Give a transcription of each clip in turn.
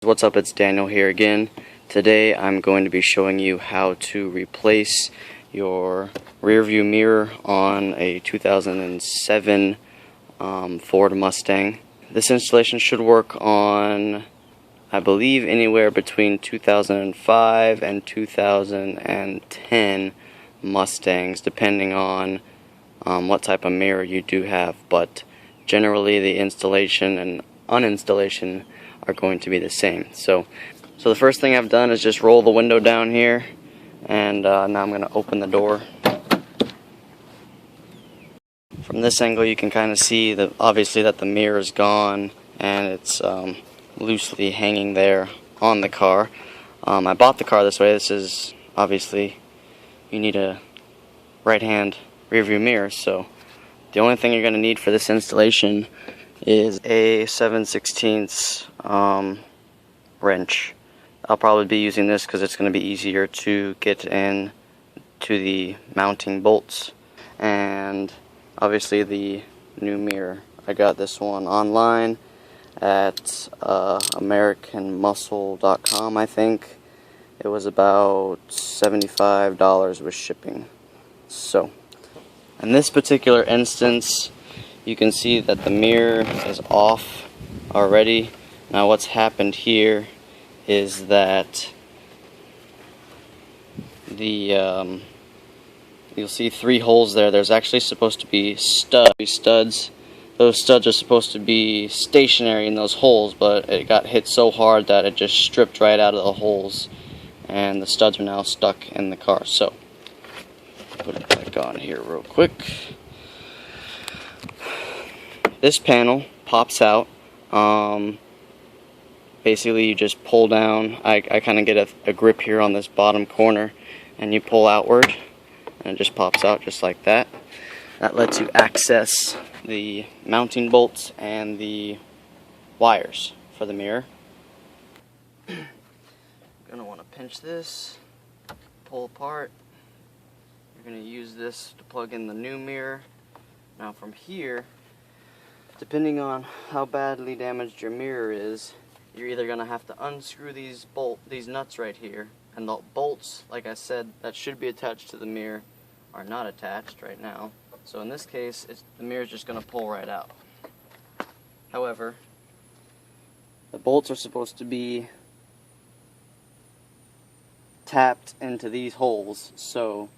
What's up, it's Daniel here again. Today I'm going to be showing you how to replace your rear view mirror on a 2007 Ford Mustang. This installation should work on, I believe, anywhere between 2005 and 2010 Mustangs, depending on what type of mirror you do have, but generally the installation and uninstallation are going to be the same. So the first thing I've done is just roll the window down here, and now I'm going to open the door. From this angle you can kind of see that obviously that the mirror is gone and it's loosely hanging there on the car. I bought the car this way. This is obviously, you need a right hand rear view mirror, so the only thing you're going to need for this installation is a 7/16 wrench. I'll probably be using this because it's going to be easier to get in to the mounting bolts. And obviously the new mirror, I got this one online at AmericanMuscle.com. I think it was about $75 with shipping. So in this particular instance, you can see that the mirror is off already. Now what's happened here is that the you'll see 3 holes there. There's actually supposed to be studs. Those studs are supposed to be stationary in those holes, but it got hit so hard that it just stripped right out of the holes, and the studs are now stuck in the car. So put it back on here real quick. This panel pops out. Basically you just pull down. I kind of get a grip here on this bottom corner, and you pull outward and it just pops out just like that. That lets you access the mounting bolts and the wires for the mirror. You're going to want to pinch this, pull apart. You're going to use this to plug in the new mirror. Now from here, depending on how badly damaged your mirror is, you're either going to have to unscrew these nuts right here, and the bolts, like I said, that should be attached to the mirror are not attached right now. So in this case, the mirror is just going to pull right out. However, the bolts are supposed to be tapped into these holes, so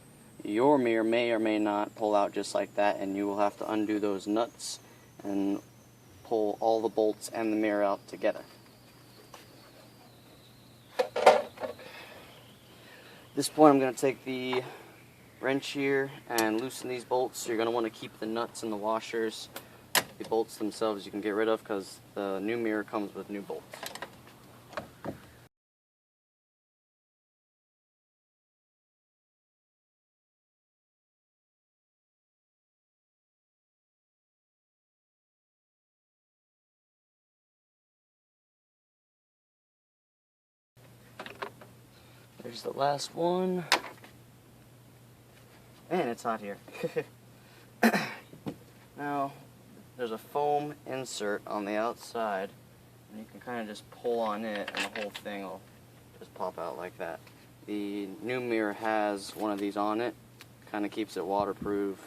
your mirror may or may not pull out just like that, and you will have to undo those nuts and pull all the bolts and the mirror out together. At this point I'm going to take the wrench here and loosen these bolts. You're going to want to keep the nuts and the washers. The bolts themselves you can get rid of because the new mirror comes with new bolts. There's the last one. Man, it's hot here. Now, there's a foam insert on the outside, and you can kind of just pull on it, and the whole thing will just pop out like that. The new mirror has one of these on it. Kind of keeps it waterproof,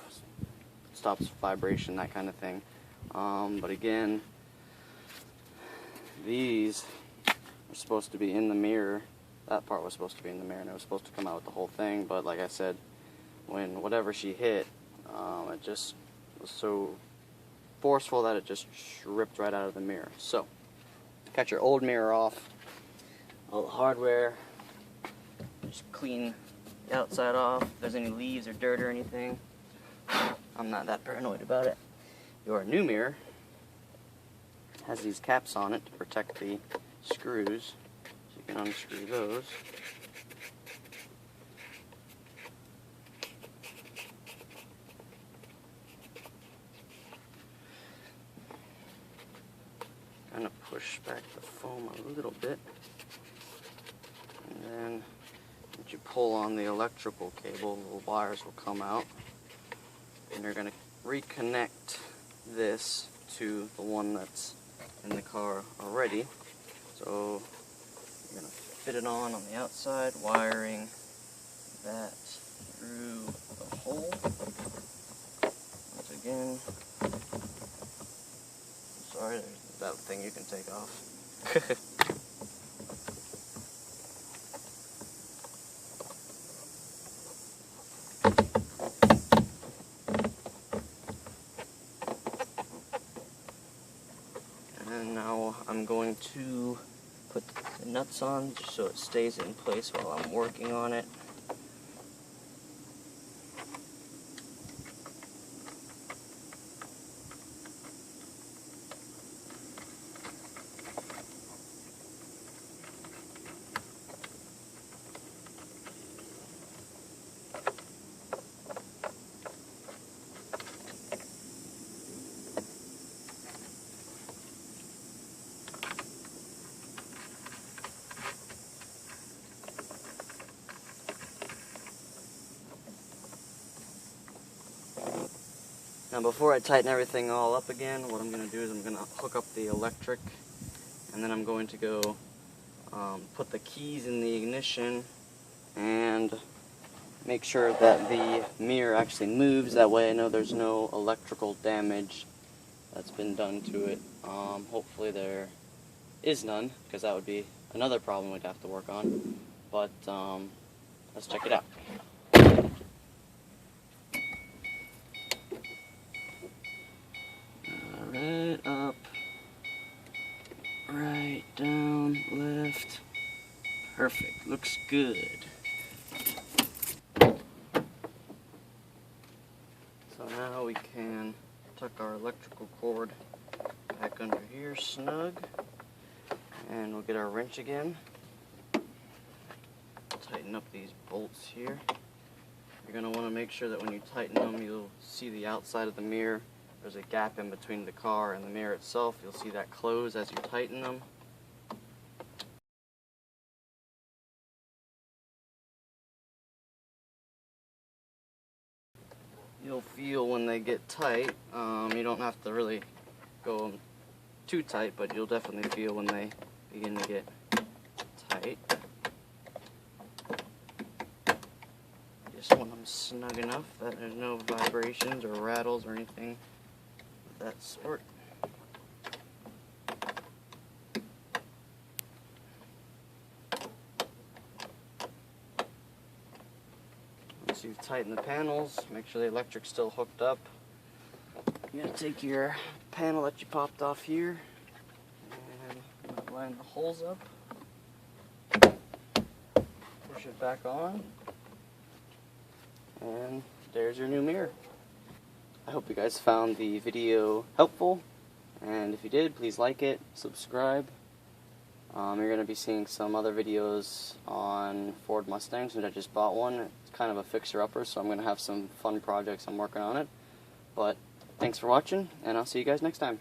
stops vibration, that kind of thing. But again, these are supposed to be in the mirror. That part was supposed to be in the mirror, and it was supposed to come out with the whole thing, but like I said, when whatever she hit, it just was so forceful that it just ripped right out of the mirror. So, got your old mirror off, all the hardware, just clean the outside off. If there's any leaves or dirt or anything, I'm not that paranoid about it. Your new mirror has these caps on it to protect the screws. You can unscrew those. Kind of push back the foam a little bit, and then once you pull on the electrical cable, the wires will come out, and you're going to reconnect this to the one that's in the car already. So get it on the outside, wiring that through the hole. Once again, sorry, there's that thing you can take off. And now I'm going to put the nuts on just so it stays in place while I'm working on it. Now before I tighten everything all up again, what I'm going to do is I'm going to hook up the electric, and then I'm going to go put the keys in the ignition and make sure that the mirror actually moves. That way I know there's no electrical damage that's been done to it. Hopefully there is none, because that would be another problem we'd have to work on. But let's check it out. Right up, right down, left. Perfect, looks good. So now we can tuck our electrical cord back under here snug, and we'll get our wrench again. Tighten up these bolts here. You're going to want to make sure that when you tighten them, you'll see the outside of the mirror. There's a gap in between the car and the mirror itself. You'll see that close as you tighten them. You'll feel when they get tight. You don't have to really go too tight, but you'll definitely feel when they begin to get tight. Just want them snug enough that there's no vibrations or rattles or anything of that sort. Once you've tightened the panels, make sure the electric's still hooked up. You're going to take your panel that you popped off here and line the holes up. Push it back on. And there's your new mirror. I hope you guys found the video helpful, and if you did, please like it, subscribe. You're going to be seeing some other videos on Ford Mustangs, since I just bought one. It's kind of a fixer-upper, so I'm going to have some fun projects I'm working on it. But thanks for watching, and I'll see you guys next time.